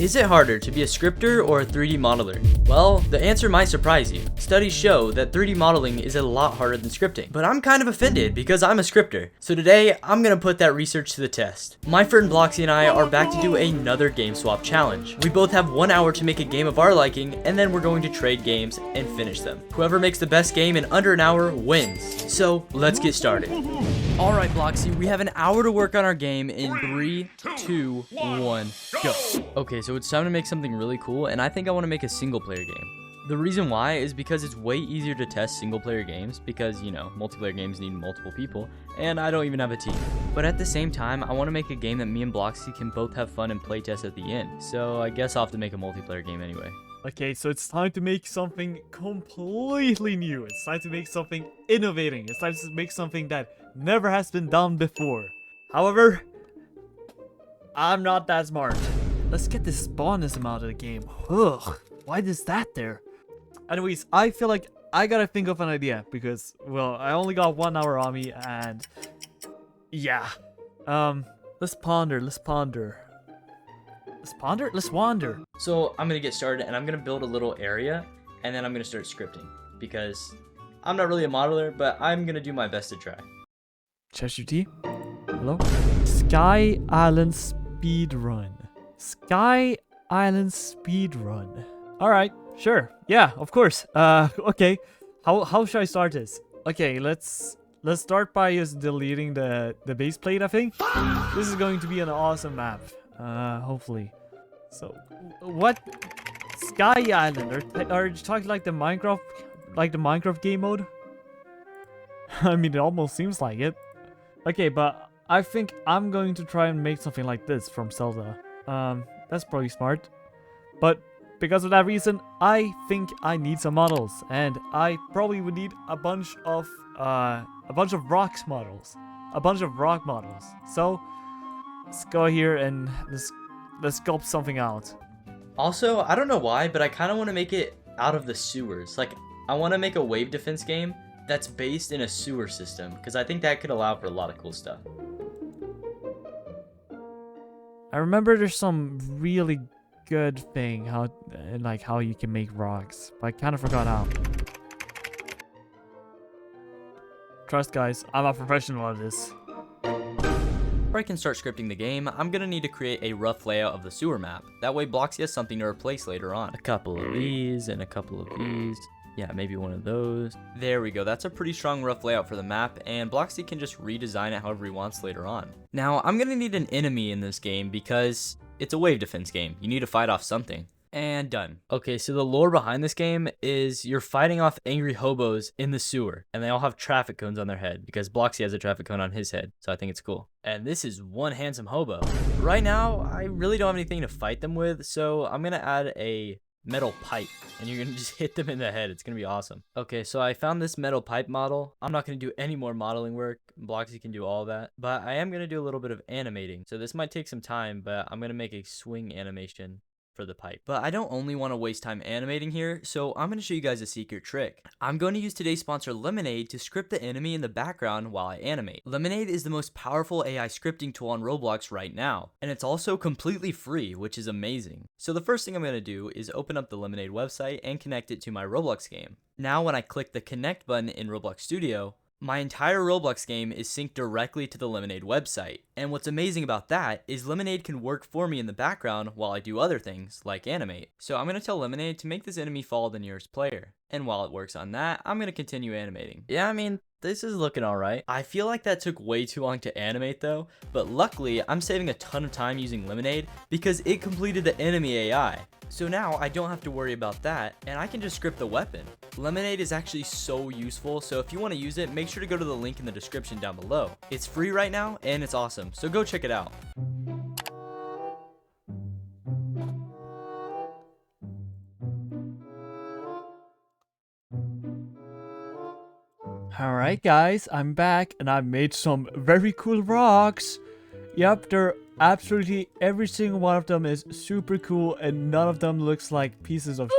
Is it harder to be a scripter or a 3D modeler? Well, the answer might surprise you. Studies show that 3D modeling is a lot harder than scripting, but I'm kind of offended because I'm a scripter. So today, I'm gonna put that research to the test. My friend Bloxy and I are back to do another game swap challenge. We both have 1 hour to make a game of our liking, and then we're going to trade games and finish them. Whoever makes the best game in under an hour wins. So let's get started. All right, Bloxy, we have an hour to work on our game in 3, 2, 1, go. Okay, so it's time to make something really cool, and I think I want to make a single player game. The reason why is because it's way easier to test single player games because, you know, multiplayer games need multiple people, and I don't even have a team. But at the same time, I want to make a game that me and Bloxy can both have fun and playtest at the end, so I guess I'll have to make a multiplayer game anyway. Okay, so it's time to make something completely new. It's time to make something innovating. It's time to make something that never has been done before. However, I'm not that smart. Let's get this spawnism out of the game. Ugh, why is that there? Anyways, I feel like I gotta think of an idea because, well, I only got 1 hour on me and yeah. Let's ponder. Let's wander. So I'm gonna get started and I'm gonna build a little area and then I'm gonna start scripting because I'm not really a modeler, but I'm gonna do my best to try. Cheshire Tea? Hello? Sky Island Speedrun. Sky Island Speedrun. Alright, sure. Yeah, of course. Okay. How should I start this? Okay, let's start by just deleting the base plate, I think. This is going to be an awesome map. Hopefully. So, what? Sky Island? Are you talking like the Minecraft game mode? I mean, it almost seems like it. Okay, but I think I'm going to try and make something like this from Zelda. That's probably smart. But because of that reason, I think I need some models, and I probably would need a bunch of rock models. So let's go here and let's sculpt something out. Also, I don't know why, but I kind of want to make it out of the sewers. Like, I want to make a wave defense game that's based in a sewer system, because I think that could allow for a lot of cool stuff. I remember there's some really good thing how you can make rocks, but I kind of forgot how. Trust, guys, I'm a professional at this. Before I can start scripting the game, I'm gonna need to create a rough layout of the sewer map. That way Bloxy has something to replace later on. A couple of these and a couple of these. Yeah, maybe one of those. There we go. That's a pretty strong rough layout for the map, and Bloxy can just redesign it however he wants later on. Now, I'm gonna need an enemy in this game because it's a wave defense game. You need to fight off something. And done. Okay, so the lore behind this game is you're fighting off angry hobos in the sewer, and they all have traffic cones on their head because Bloxy has a traffic cone on his head, so I think it's cool. And this is one handsome hobo. Right now, I really don't have anything to fight them with, so I'm gonna add a metal pipe, and you're gonna just hit them in the head. It's gonna be awesome. Okay, so I found this metal pipe model. I'm not gonna do any more modeling work. Bloxy can do all that, but I am gonna do a little bit of animating. So this might take some time, but I'm gonna make a swing animation for the pipe. But I don't only want to waste time animating here, so I'm going to show you guys a secret trick. I'm going to use today's sponsor Lemonade to script the enemy in the background while I animate. Lemonade is the most powerful AI scripting tool on Roblox right now, and it's also completely free, which is amazing. So the first thing I'm going to do is open up the Lemonade website and connect it to my Roblox game. Now when I click the connect button in Roblox Studio, my entire Roblox game is synced directly to the Lemonade website. And what's amazing about that is Lemonade can work for me in the background while I do other things, like animate. So I'm going to tell Lemonade to make this enemy follow the nearest player. And while it works on that, I'm going to continue animating. Yeah, I mean, this is looking alright. I feel like that took way too long to animate though, but luckily I'm saving a ton of time using Lemonade because it completed the enemy AI. So now I don't have to worry about that, and I can just script the weapon. Lemonade is actually so useful, so if you want to use it, make sure to go to the link in the description down below. It's free right now, and it's awesome, so go check it out. Alright guys, I'm back and I made some very cool rocks. Yep, they're absolutely every single one of them is super cool and none of them looks like pieces of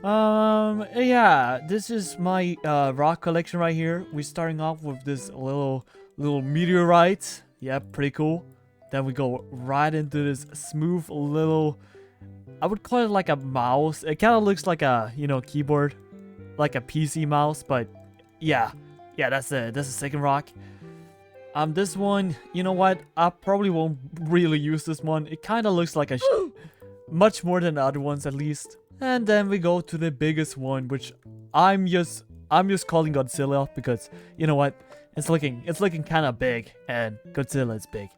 yeah, this is my rock collection right here. We're starting off with this little meteorite. Yep, pretty cool. Then we go right into this smooth little I would call it like a mouse. It kind of looks like a, keyboard, like a PC mouse, but yeah, that's the second rock. This one, you know what? I probably won't really use this one. It kind of looks like a much more than the other ones at least. And then we go to the biggest one, which I'm just calling Godzilla because you know what? It's looking kind of big, and Godzilla is big.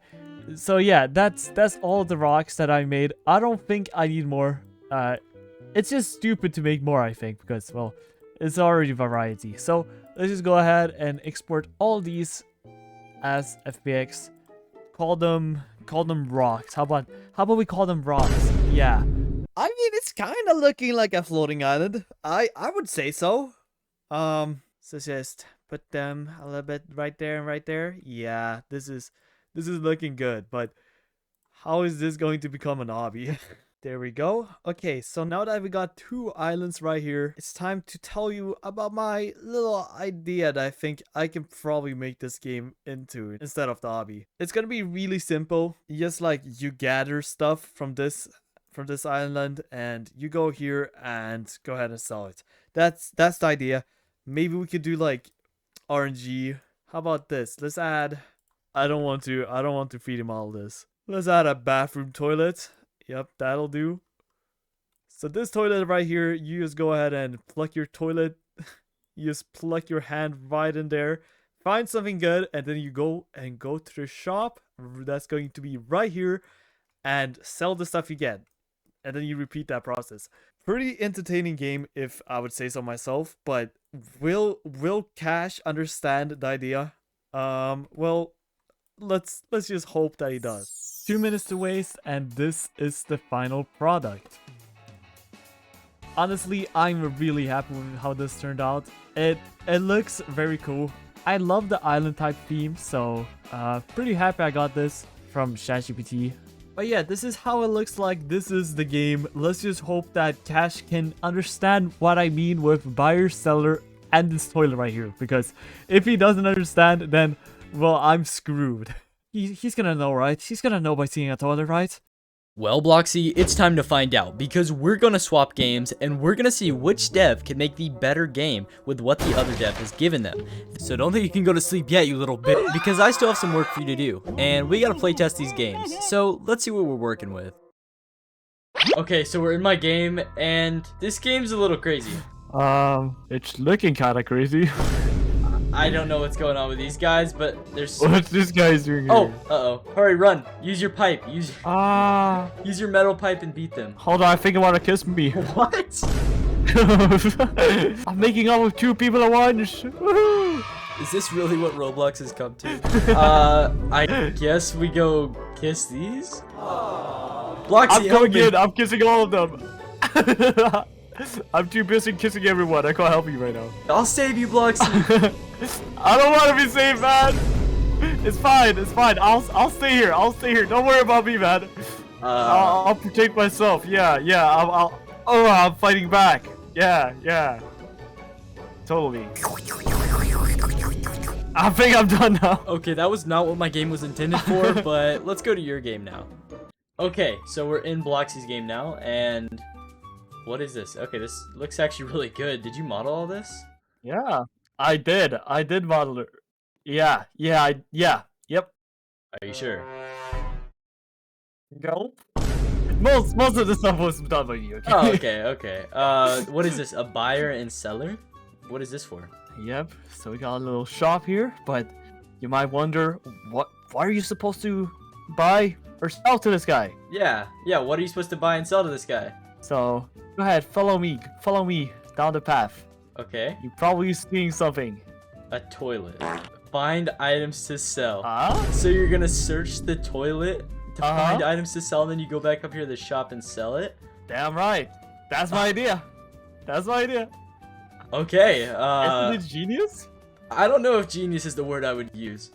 So yeah, that's all the rocks that I made. I don't think I need more. It's just stupid to make more, I think, because well, it's already variety. So let's just go ahead and export all these as FBX. Call them rocks. How about we call them rocks? Yeah. I mean, it's kind of looking like a floating island. I would say so. So just put them a little bit right there and right there. Yeah, this is looking good, but how is this going to become an hobby? There we go. Okay, so now that we got 2 islands right here, it's time to tell you about my little idea that I think I can probably make this game into instead of the hobby. It's gonna be really simple. Just like you gather stuff from this island and you go here and go ahead and sell it. That's the idea. Maybe we could do like RNG. How about this? Let's add, I don't want to feed him all this. Let's add a bathroom toilet. Yep, that'll do. So this toilet right here, you just go ahead and plug your toilet. You just plug your hand right in there. Find something good, and then you go to the shop. That's going to be right here, and sell the stuff you get. And then you repeat that process. Pretty entertaining game, if I would say so myself. But will Cash understand the idea? Well, let's just hope that he does. 2 minutes to waste, and this is the final product. Honestly, I'm really happy with how this turned out. It looks very cool. I love the island type theme, so pretty happy I got this from ChatGPT. But yeah, this is how it looks like. This is the game. Let's just hope that Cash can understand what I mean with buyer, seller, and this toilet right here. Because if he doesn't understand, then, well, I'm screwed. He's gonna know, right? He's gonna know by seeing a toilet, right? Well, Bloxy, it's time to find out, because we're gonna swap games, and we're gonna see which dev can make the better game with what the other dev has given them. So don't think you can go to sleep yet, you little bit, because I still have some work for you to do, and we gotta playtest these games. So let's see what we're working with. Okay, so we're in my game, and this game's a little crazy. It's looking kinda crazy. I don't know what's going on with these guys, but there's... What's this guy doing here? Oh, uh-oh. Hurry, run. Use your pipe. Use your metal pipe and beat them. Hold on, I think I want to kiss me. What? I'm making out with 2 people at once. Is this really what Roblox has come to? I guess we go kiss these? Bloxy, I'm coming in. I'm kissing all of them. I'm too busy kissing everyone. I can't help you right now. I'll save you, Bloxy. I don't want to be saved, man. It's fine. It's fine. I'll stay here. I'll stay here. Don't worry about me, man. I'll protect myself. Yeah. I'm fighting back. Yeah. Totally. I think I'm done now. Okay, that was not what my game was intended for, but let's go to your game now. Okay, so we're in Bloxy's game now, and what is this? Okay, this looks actually really good. Did you model all this? Yeah, I did. I did model it. Yeah. Yep. Are you sure? Nope. Most of the stuff was done by me. Okay? Oh, okay. What is this? A buyer and seller? What is this for? Yep. So we got a little shop here, but you might wonder why are you supposed to buy or sell to this guy? Yeah. What are you supposed to buy and sell to this guy? So go ahead, follow me down the path. Okay. You're probably seeing something. A toilet. Find items to sell. Huh? So you're gonna search the toilet to find items to sell, and then you go back up here to the shop and sell it? Damn right. That's my idea. Okay. Isn't it genius? I don't know if genius is the word I would use.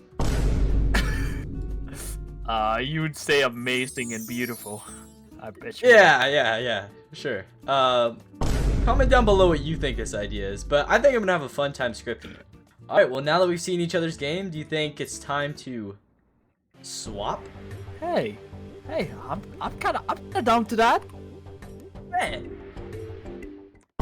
You would say amazing and beautiful. I bet you. Yeah. Sure. Comment down below what you think this idea is, but I think I'm gonna have a fun time scripting it. Alright, well, now that we've seen each other's game, do you think it's time to swap? Hey, I'm kinda down to that. Bet.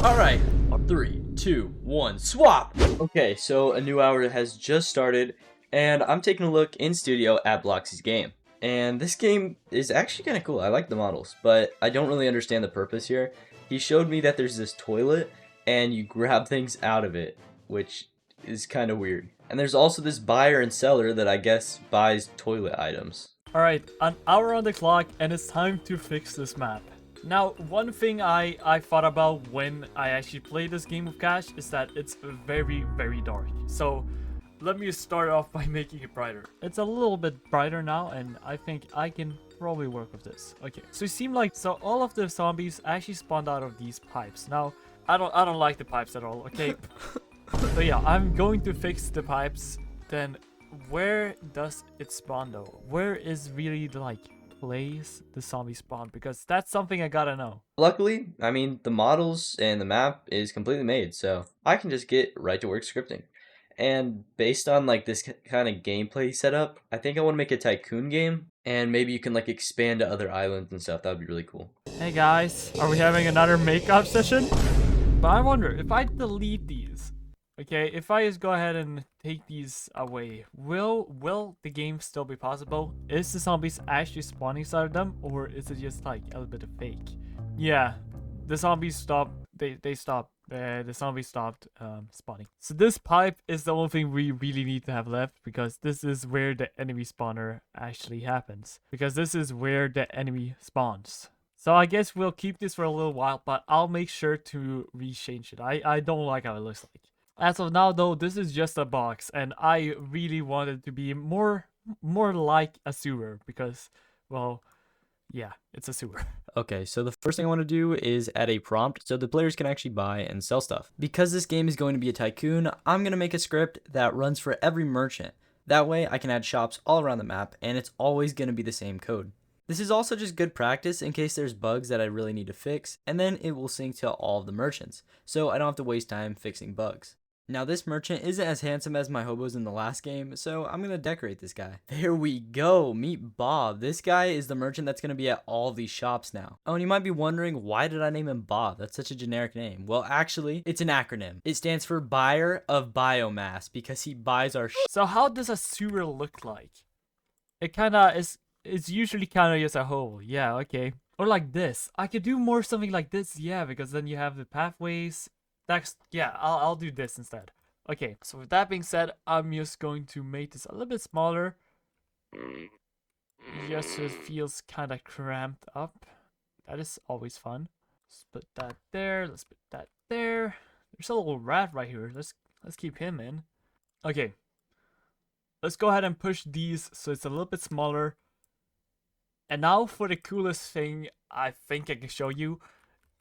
Alright, 3, 2, 1, swap! Okay, so a new hour has just started, and I'm taking a look in studio at Bloxy's game. And this game is actually kind of cool. I like the models, but I don't really understand the purpose here. He showed me that there's this toilet, and you grab things out of it, which is kind of weird. And there's also this buyer and seller that I guess buys toilet items. Alright, an hour on the clock, and it's time to fix this map. Now, one thing I thought about when I actually played this game with Cash is that it's very, very dark. So, let me start off by making it brighter. It's a little bit brighter now, and I think I can probably work with this. Okay, so it seemed like all of the zombies actually spawned out of these pipes. Now, I don't like the pipes at all. Okay, so yeah, I'm going to fix the pipes. Then, where does it spawn though? Where is really the place the zombie spawn? Because that's something I gotta know. Luckily, I mean, the models and the map is completely made, so I can just get right to work scripting. And based on like this kind of gameplay setup, I think I want to make a tycoon game, and maybe you can like expand to other islands and stuff. That would be really cool. Hey guys, are we having another makeup session? But I wonder, if I delete these, okay, if I just go ahead and take these away, will the game still be possible? Is the zombies actually spawning inside of them, or is it just like a little bit of fake? Yeah, the zombies stopped. They stopped. The zombies stopped spawning. So this pipe is the only thing we really need to have left, because this is where the enemy spawner actually happens. Because this is where the enemy spawns. So I guess we'll keep this for a little while, but I'll make sure to rechange it. I don't like how it looks like. As of now though, this is just a box, and I really want it to be more like a sewer, because, well, yeah, it's a sewer. Okay, so the first thing I want to do is add a prompt so the players can actually buy and sell stuff. Because this game is going to be a tycoon, I'm going to make a script that runs for every merchant. That way I can add shops all around the map, and it's always going to be the same code. This is also just good practice in case there's bugs that I really need to fix, and then it will sync to all of the merchants, so I don't have to waste time fixing bugs. Now this merchant isn't as handsome as my hobos in the last game, so I'm going to decorate this guy. There we go, meet Bob. This guy is the merchant that's going to be at all these shops now. Oh, and you might be wondering, why did I name him Bob? That's such a generic name. Well, actually, it's an acronym. It stands for Buyer of Biomass, because he buys our So how does a sewer look like? It kinda is, it's usually kinda just a hole. Yeah, okay. Or like this. I could do more something like this, yeah, because then you have the pathways. That's, yeah, I'll do this instead. Okay, so with that being said, I'm just going to make this a little bit smaller. Just so it feels kind of cramped up. That is always fun. Let's put that there. Let's put that there. There's a little rat right here. Let's keep him in. Okay. Let's go ahead and push these so it's a little bit smaller. And now for the coolest thing I think I can show you.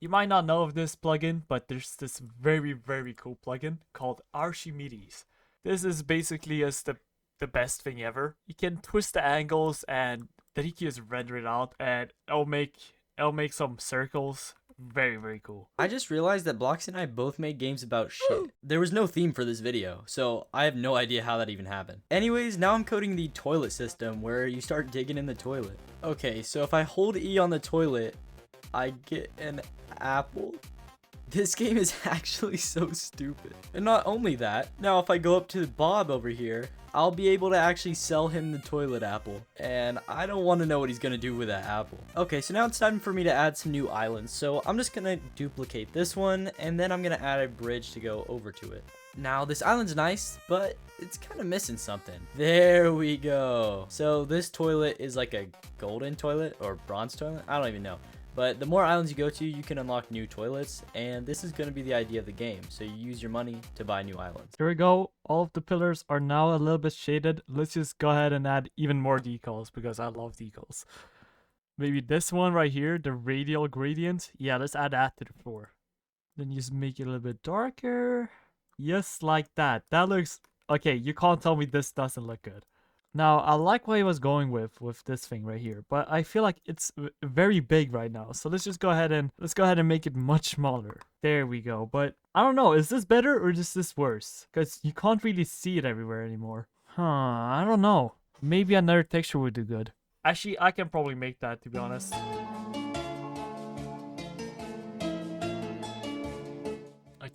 You might not know of this plugin, but there's this very, very cool plugin called Archimedes. This is basically just the best thing ever. You can twist the angles and then you can just render it out, and it'll make some circles. Very, very cool. I just realized that Bloxy and I both made games about shit. There was no theme for this video, so I have no idea how that even happened. Anyways, now I'm coding the toilet system where you start digging in the toilet. Okay, so if I hold E on the toilet, I get an apple. This game is actually so stupid. And not only that, now if I go up to Bob over here, I'll be able to actually sell him the toilet apple. And I don't want to know what he's going to do with that apple. Okay, so now it's time for me to add some new islands. So I'm just going to duplicate this one, and then I'm going to add a bridge to go over to it. Now this island's nice, but it's kind of missing something. There we go. So this toilet is like a golden toilet or bronze toilet. I don't even know. But the more islands you go to, you can unlock new toilets, and this is going to be the idea of the game. So you use your money to buy new islands. Here we go. All of the pillars are now a little bit shaded. Let's just go ahead and add even more decals, because I love decals. Maybe this one right here, the radial gradient. Yeah, let's add that to the floor. Then just make it a little bit darker. Just like that. That looks... Okay, you can't tell me this doesn't look good. Now, I like what he was going with this thing right here, but I feel like it's very big right now. So let's go ahead and make it much smaller. There we go. But I don't know, is this better or is this worse? Because you can't really see it everywhere anymore. I don't know. Maybe another texture would do good. Actually, I can probably make that, to be honest.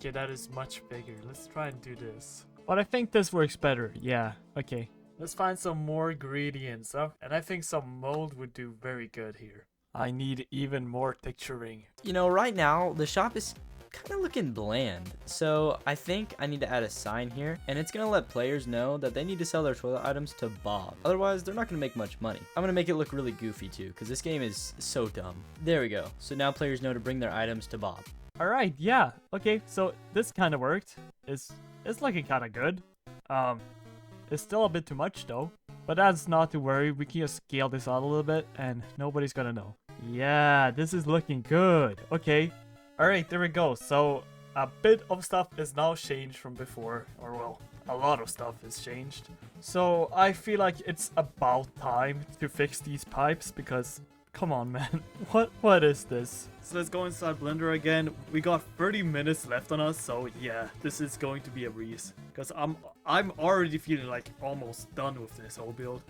Okay, that is much bigger. Let's try and do this. But I think this works better. Yeah, okay. Let's find some more ingredients, huh? And I think some mold would do very good here. I need even more texturing. You know, right now, the shop is kind of looking bland. So I think I need to add a sign here, and it's going to let players know that they need to sell their toilet items to Bob. Otherwise, they're not going to make much money. I'm going to make it look really goofy too, because this game is so dumb. There we go. So now players know to bring their items to Bob. Alright, yeah. Okay, so this kind of worked. It's looking kind of good. It's still a bit too much though. But that's not to worry. We can just scale this out a little bit and nobody's gonna know. Yeah, this is looking good. Okay. Alright, there we go. So a bit of stuff is now changed from before. Or well, a lot of stuff is changed. So I feel like it's about time to fix these pipes because come on, man. What is this? So let's go inside Blender again. We got 30 minutes left on us, so yeah, this is going to be a breeze. Because I'm already feeling like almost done with this whole build.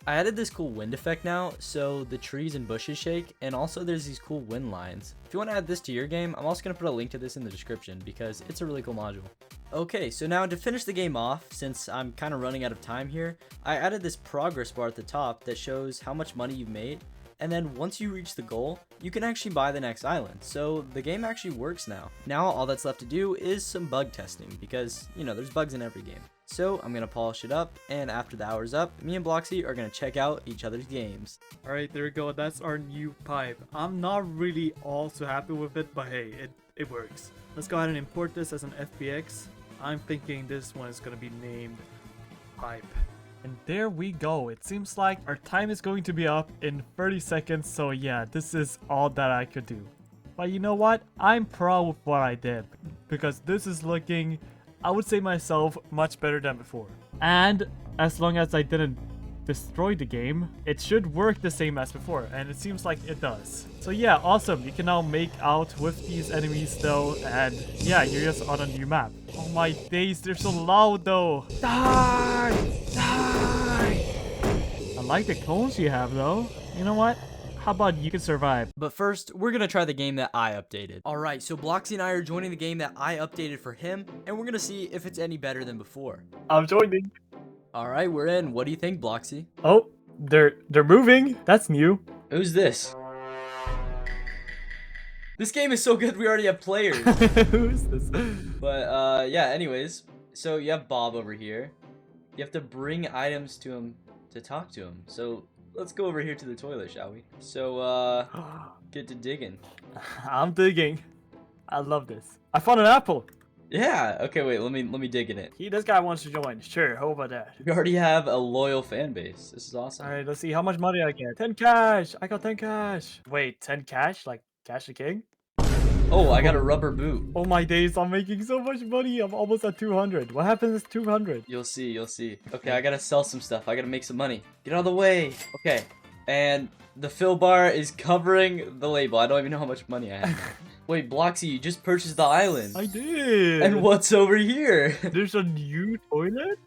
I added this cool wind effect now, so the trees and bushes shake, and also there's these cool wind lines. If you want to add this to your game, I'm also going to put a link to this in the description because it's a really cool module. Okay, so now to finish the game off, since I'm kind of running out of time here, I added this progress bar at the top that shows how much money you've made. And then once you reach the goal, you can actually buy the next island. So the game actually works now. Now all that's left to do is some bug testing because, you know, there's bugs in every game. So I'm going to polish it up, and after the hour's up, me and Bloxy are going to check out each other's games. Alright, there we go. That's our new pipe. I'm not really all too happy with it, but hey, it works. Let's go ahead and import this as an FBX. I'm thinking this one is going to be named pipe. And there we go. It seems like our time is going to be up in 30 seconds. So yeah, this is all that I could do. But you know what? I'm proud of what I did. Because this is looking, I would say myself, much better than before. And as long as I didn't destroy the game, it should work the same as before. And it seems like it does. So yeah, awesome. You can now make out with these enemies though. And yeah, you're just on a new map. Oh my days, they're so loud though. Die! I like the clones you have though. You know what? How about you can survive? But first, we're going to try the game that I updated. Alright, so Bloxy and I are joining the game that I updated for him, and we're going to see if it's any better than before. I'm joining. Alright, we're in. What do you think, Bloxy? Oh, they're moving. That's new. Who's this? This game is so good we already have players. Who's this? But yeah, anyways, so you have Bob over here. You have to bring items to him to talk to him. So let's go over here to the toilet, shall we? So get to digging. I'm digging. I love this. I found an apple. Yeah. Okay, wait. Let me dig in it. This guy wants to join. Sure. How about that? We already have a loyal fan base. This is awesome. All right. Let's see how much money I get. 10 cash. I got 10 cash. Wait, 10 cash? Like KashTheKing? Oh, I got a rubber boot. Oh my days, I'm making so much money. I'm almost at 200. What happens at 200? You'll see, you'll see. Okay, I gotta sell some stuff. I gotta make some money. Get out of the way. Okay, and the fill bar is covering the label. I don't even know how much money I have. Wait, Bloxy, you just purchased the island. I did. And what's over here? There's a new toilet?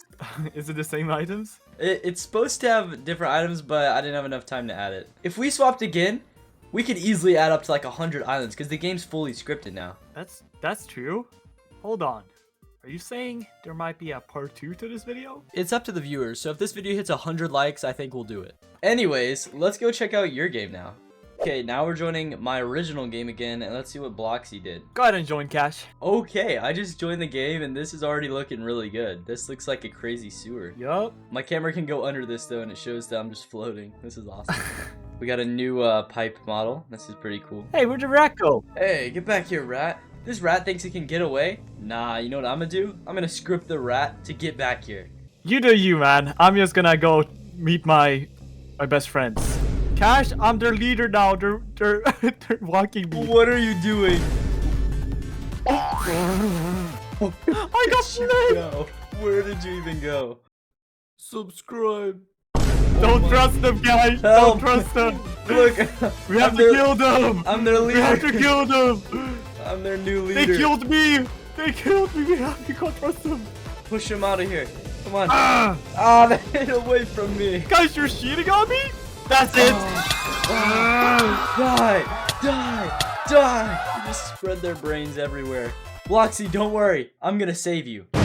Is it the same items? It's supposed to have different items, but I didn't have enough time to add it. If we swapped again, we could easily add up to like 100 islands because the game's fully scripted now. That's true. Hold on. Are you saying there might be a part 2 to this video? It's up to the viewers, so if this video hits 100 likes, I think we'll do it. Anyways, let's go check out your game now. Okay, now we're joining my original game again, and let's see what Bloxy did. Go ahead and join, Cash. Okay, I just joined the game, and this is already looking really good. This looks like a crazy sewer. Yup. My camera can go under this, though, and it shows that I'm just floating. This is awesome. We got a new pipe model. This is pretty cool. Hey, where'd the rat go? Hey, get back here, rat. This rat thinks it can get away. Nah, you know what I'm gonna do? I'm gonna script the rat to get back here. You do you, man. I'm just gonna go meet my best friends. Cash, I'm their leader now. They're walking me. What are you doing? I got sniped. Where did you even go? Subscribe. Don't trust them, guys. Help. Don't trust them. Look, We have to kill them. I'm their leader. We have to kill them. I'm their new leader. They killed me. They killed me. We have to go trust them. Push him out of here. Come on. Ah, They hid away from me. guys, you're cheating on me. That's it. Die! Die! Die! You just spread their brains everywhere. Bloxy, don't worry. I'm gonna save you.